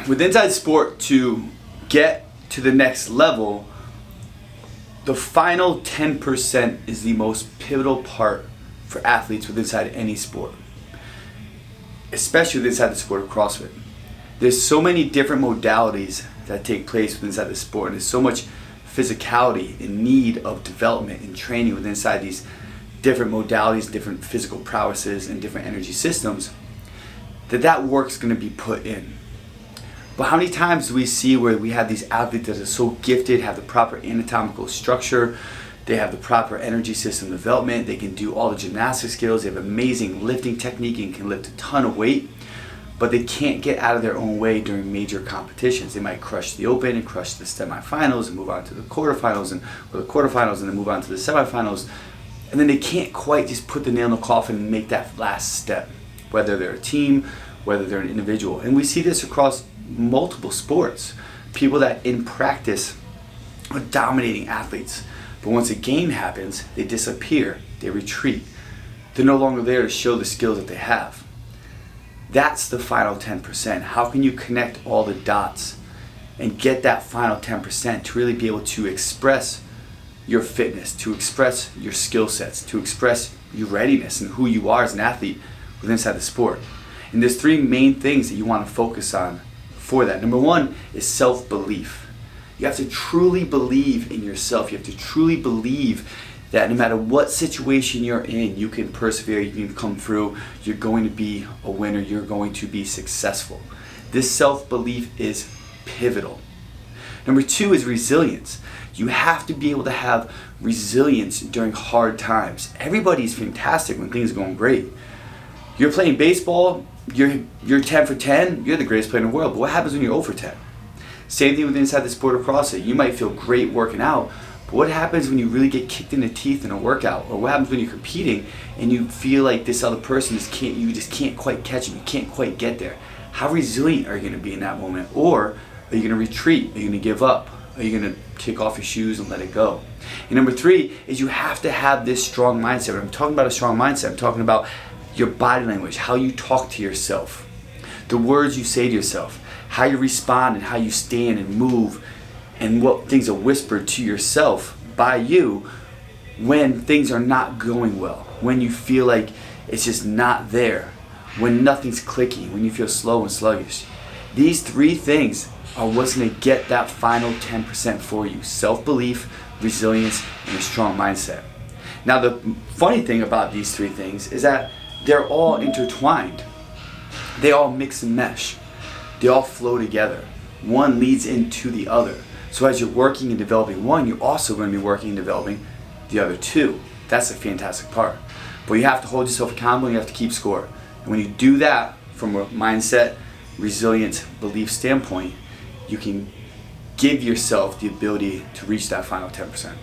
With inside sport, to get to the next level, the final 10% is the most pivotal part for athletes with inside any sport, especially with inside the sport of CrossFit. There's so many different modalities that take place within inside the sport, and there's so much physicality in need of development and training within inside these different modalities, different physical prowesses, and different energy systems, that work's going to be put in. But how many times do we see where we have these athletes that are so gifted, have the proper anatomical structure, they have the proper energy system development, they can do all the gymnastic skills, they have amazing lifting technique and can lift a ton of weight, but they can't get out of their own way during major competitions. They might crush the open and crush the semifinals and move on to the quarterfinals or the quarterfinals and then move on to the semifinals, and then they can't quite just put the nail in the coffin and make that last step, whether they're a team, whether they're an individual. And we see this across multiple sports. People that in practice are dominating athletes, but once a game happens, they disappear, they retreat. They're no longer there to show the skills that they have. That's the final 10%. How can you connect all the dots and get that final 10% to really be able to express your fitness, to express your skill sets, to express your readiness and who you are as an athlete within inside the sport? And there's three main things that you want to focus on for that. Number one is self-belief. You have to truly believe in yourself. You have to truly believe that no matter what situation you're in, you can persevere, you can come through, you're going to be a winner, you're going to be successful. This self-belief is pivotal. Number two is resilience. You have to be able to have resilience during hard times. Everybody's fantastic when things are going great. You're playing baseball, you're 10 for 10, you're the greatest player in the world, but what happens when you're 0 for 10? Same thing with inside the sport of CrossFit. You might feel great working out, but what happens when you really get kicked in the teeth in a workout? Or what happens when you're competing and you feel like this other person you just can't quite catch them, you can't quite get there? How resilient are you going to be in that moment? Or are you going to retreat? Are you going to give up? Are you going to kick off your shoes and let it go? And number three is you have to have this strong mindset. When I'm talking about a strong mindset, I'm talking about your body language, how you talk to yourself, the words you say to yourself, how you respond and how you stand and move, and what things are whispered to yourself by you when things are not going well, when you feel like it's just not there, when nothing's clicking, when you feel slow and sluggish. These three things are what's going to get that final 10% for you: self-belief, resilience, and a strong mindset. Now, the funny thing about these three things is that they're all intertwined. They all mix and mesh. They all flow together. One leads into the other. So as you're working and developing one, you're also going to be working and developing the other two. That's the fantastic part. But you have to hold yourself accountable and you have to keep score. And when you do that from a mindset, resilience, belief standpoint, you can give yourself the ability to reach that final 10%.